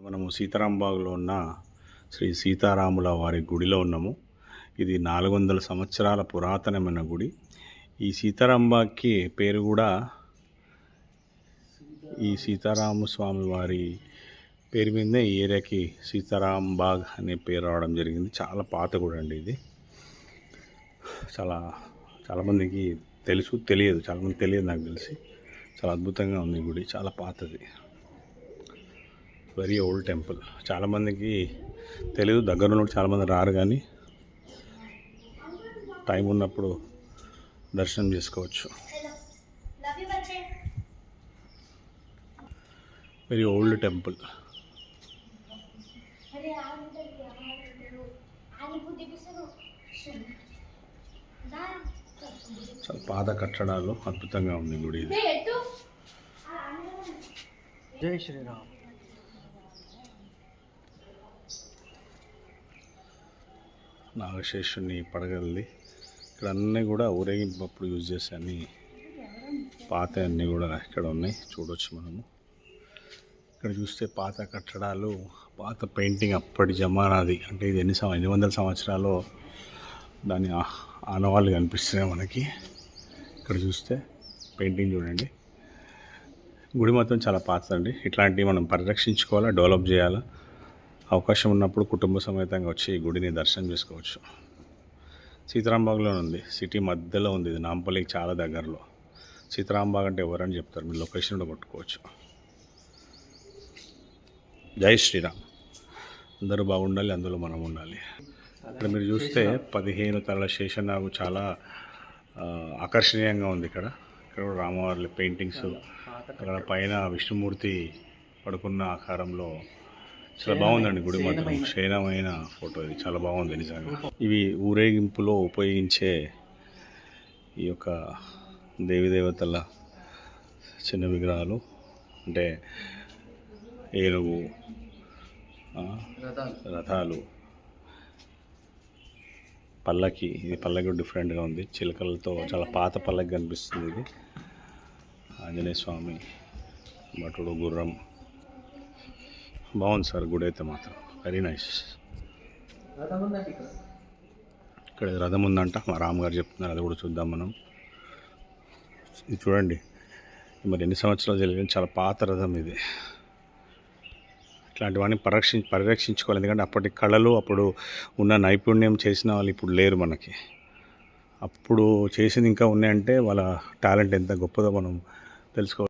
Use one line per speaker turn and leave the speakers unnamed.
మనము సీతారాంబాగ్లో ఉన్న శ్రీ సీతారాముల వారి గుడిలో ఉన్నాము. ఇది 400 సంవత్సరాల పురాతనమైన గుడి. ఈ సీతారాంబాగ్కి పేరు కూడా ఈ సీతారామ స్వామి వారి పేరు మీదనే ఈ ఏరియాకి సీతారాంబాగ్ అనే పేరు రావడం జరిగింది. చాలా పాత గుడి అండి ఇది. చాలామందికి తెలియదు, చాలామంది తెలియదు, నాకు తెలిసి. చాలా అద్భుతంగా ఉంది గుడి, చాలా పాతది, వెరీ ఓల్డ్ టెంపుల్. చాలామందికి తెలియదు, దగ్గర నుండి చాలామంది రారు, కానీ టైం ఉన్నప్పుడు దర్శనం చేసుకోవచ్చు. Very old temple. చాలా పాత కట్టడాలు, అద్భుతంగా ఉంది గుడి.
జై శ్రీరామ్.
నాగశేషుని పడగలది. ఇక్కడ అన్నీ కూడా ఊరేగింపు అప్పుడు యూజ్ చేసే అన్ని పాత అన్నీ కూడా ఇక్కడ ఉన్నాయి, చూడవచ్చు మనము. ఇక్కడ చూస్తే పాత కట్టడాలు, పాత పెయింటింగ్ అప్పటి జమానాది. అంటే ఇది ఎన్ని వందల సంవత్సరాలు దాని ఆనవాళ్ళు కనిపిస్తున్నాయి మనకి. ఇక్కడ చూస్తే పెయింటింగ్ చూడండి. గుడి మాత్రం చాలా పాతదండి. ఇట్లాంటివి మనం పరిరక్షించుకోవాలా, డెవలప్ చేయాలా. అవకాశం ఉన్నప్పుడు కుటుంబ సమేతంగా వచ్చి ఈ గుడిని దర్శనం చేసుకోవచ్చు. సీతారాంబాగ్లో ఉంది, సిటీ మధ్యలో ఉంది. ఇది నాంపల్లికి చాలా దగ్గరలో. సీతారాంబాగ్ అంటే ఎవరని చెప్తారు, మీరు లొకేషన్లో కొట్టుకోవచ్చు. జై శ్రీరామ్. అందరూ బాగుండాలి, అందులో మనం ఉండాలి. ఇక్కడ మీరు చూస్తే 15 తలల శేషనాగు చాలా ఆకర్షణీయంగా ఉంది. ఇక్కడ రామవారి పెయింటింగ్స్, అక్కడ పైన విష్ణుమూర్తి పడుకున్న ఆకారంలో చాలా బాగుందండి గుడి మాత్రం. శయనమైన ఫోటో ఇది, చాలా బాగుంది నిజంగా. ఇవి ఊరేగింపులో ఉపయోగించే ఈ యొక్క దేవతల చిన్న విగ్రహాలు. అంటే ఏనుగు, రథాలు, పల్లకి. ఇది పల్లకి డిఫరెంట్గా ఉంది, చిలకలతో. చాలా పాత పల్లకి కనిపిస్తుంది ఇది. ఆంజనేయ స్వామి, భటుడు, గుర్రం. బాగుంది సార్ గుడి అయితే మాత్రం, వెరీ నైస్. ఇక్కడ రథం ఉందంట, మా రామగారు చెప్తున్నారు, అది కూడా చూద్దాం మనం. ఇది చూడండి, మరి ఎన్ని సంవత్సరాలు జరిగింది, చాలా పాత రథం ఇది. ఇట్లాంటివన్నీ పరిరక్షించుకోవాలి. ఎందుకంటే అప్పటి కళలు, అప్పుడు ఉన్న నైపుణ్యం చేసిన వాళ్ళు ఇప్పుడు లేరు మనకి. అప్పుడు చేసింది ఇంకా ఉన్నాయంటే వాళ్ళ టాలెంట్ ఎంత గొప్పదో మనం తెలుసుకోవాలి.